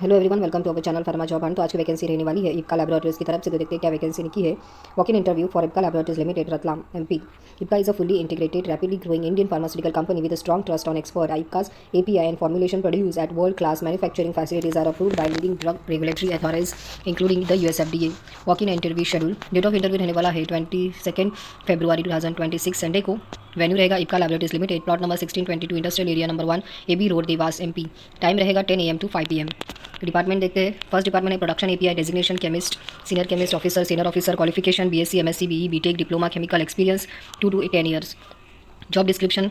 Hello everyone, welcome to our channel pharma job hunt. तो आज की वैकेंसी रहने वाली है इब्का लैबोरेटरीज की तरफ से। तो देखते हैं क्या वैकेंसी निकली है। Walk in interview for Ipca laboratories limited, Ratlam, MP. Ipca is a fully integrated, rapidly growing Indian pharmaceutical company with a strong trust on expert. Ipca's API and formulation produced at world-class manufacturing facilities are approved by leading drug regulatory authorities, including the US FDA. Walk-in interview schedule. Date of interview रहने वाला है 22 फरवरी 2026 Sunday को। Venue रहेगा Ipca laboratories limited, plot number 1622, industrial area number 1, AB road, Dewas, MP। Time रहेगा 10 AM to 5 PM। Department देखते हैं। First department है production API, designation chemist, senior chemist officer, senior officer, qualification BSc, MSc, BE, BTech, diploma, chemical experience 2 to 10 years. Job description: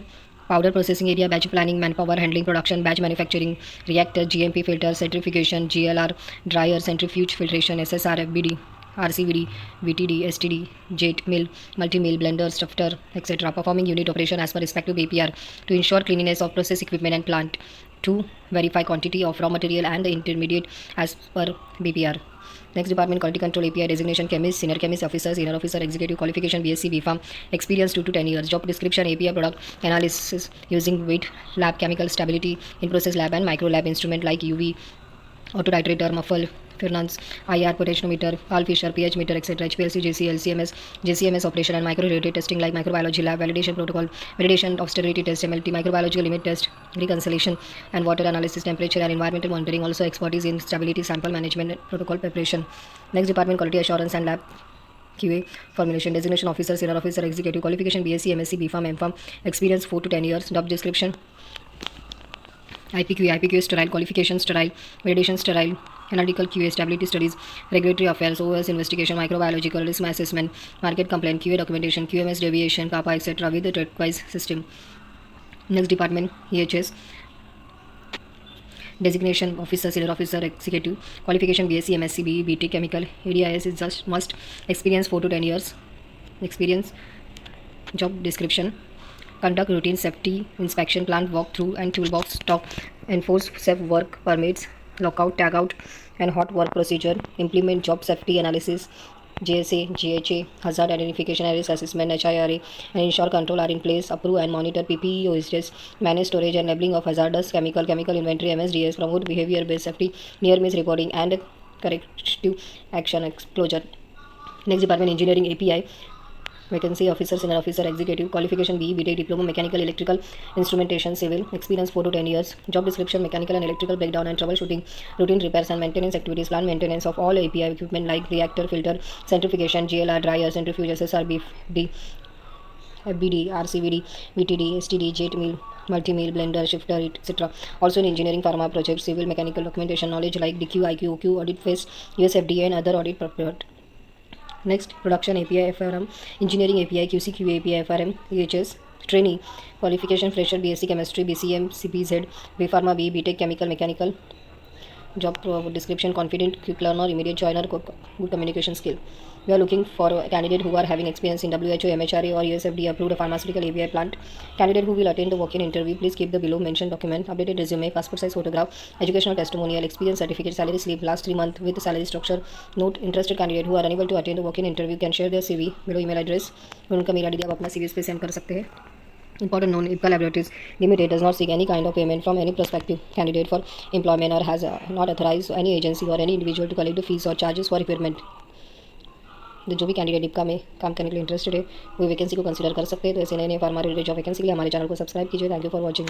powder processing area, batch planning, man power handling, production, batch manufacturing, reactor, GMP filter, centrifugation, GLR, dryer, centrifuge filtration, SSR, FBD, RCVD, VTD, STD, jet mill, multi mill, blender, stuffer, etcetera. Performing unit operation as per respective APR to ensure cleanliness of process equipment and plant. 2. Verify quantity of raw material and the intermediate as per BPR. Next department, quality control API, designation chemist, senior officer, senior officer, executive, qualification BSc, BPharm, experience 2 to 10 years. Job description: API product analysis using weight lab, chemical stability in process lab and micro lab instrument like UV, autotitrator, muffle, Fernance, IR, potentiometer, Carl Fisher, pH meter, etc. HPLC, JCL, JCMS operation and micro-related testing like microbiology lab, validation protocol, validation of sterility test, MLT, microbiological limit test, reconciliation and water analysis, temperature and environmental monitoring. Also expertise in stability sample management and protocol preparation. Next department, quality assurance and lab QA formulation, designation officer, senior officer, executive, qualification BSc, MSc, BPharm, MPharm, experience 4 to 10 years. Job description: IPQ sterile, qualification sterile, validation sterile, analytical QA, stability studies, regulatory affairs, OS investigation, microbiological risk assessment, market complaint, QA documentation, QMS deviation, CAPA, etc. with the TREDWISE system. Next department, EHS, designation officer, senior officer, executive, qualification BSc, MSc, BE, BTech, chemical, ADIS is just must, experience 4 to 10 years experience. Job description: conduct routine safety inspection, plant walkthrough and toolbox stock, enforce safe work permits, lockout, tagout and hot work procedure, implement job safety analysis, JSA, GHA, hazard identification and risk assessment, HIRA, and ensure control are in place, approve and monitor PPE usages, manage storage and labeling of hazardous chemical inventory, MSDS, promote behavior based safety, near miss reporting and corrective action exposure. Next department, engineering API, vacancy officer, senior officer, executive, qualification BE, BTech, diploma, mechanical, electrical, instrumentation, civil, experience 4 to 10 years. Job description: mechanical and electrical breakdown and troubleshooting, routine repairs and maintenance activities, plant maintenance of all API equipment like reactor, filter, centrifugation, GLR, dryer, centrifuge, SSR, BFD, FBD, RCVD, VTD, STD, jet mill, multi-mill, blender, shifter, etc. Also in engineering, pharma projects, civil, mechanical documentation knowledge like DQ, IQ, OQ, audit phase, US FDA and other audit prepared. Next, production API, FRM, engineering API, QC, QA API, FRM, EHS, trainee, qualification fresher, BSc chemistry, BCM, CPZ, B Pharma, B BTech, chemical, mechanical. Job description: confident, quick learner, immediate joiner, good communication skill. We are looking for a candidate who are having experience in WHO, MHRA or USFDA approved pharmaceutical API plant. Candidate who will attend the walk-in interview, please keep the below mentioned document, updated resume, passport size photograph, educational testimonial, experience certificate, salary slip, last 3 months with salary structure. Note: interested candidate who are unable to attend the walk-in interview can share their CV below email address. उनका mail ID आप अपना CV पे send कर सकते हैं। Important known: Ipca Laboratories Limited does not seek any kind of payment from any prospective candidate for employment or has not authorized any agency or any individual to collect the fees or charges for recruitment. तो जो भी candidate Ipca में काम करने के लिए interested है वो वैकेंसी को कंसीडर कर सकते हैं। तो ऐसे नए नए फार्मा रिलेटेड जॉब वैकेंसी के लिए हमारे चैनल को सब्सक्राइब कीजिए। Thank you for watching.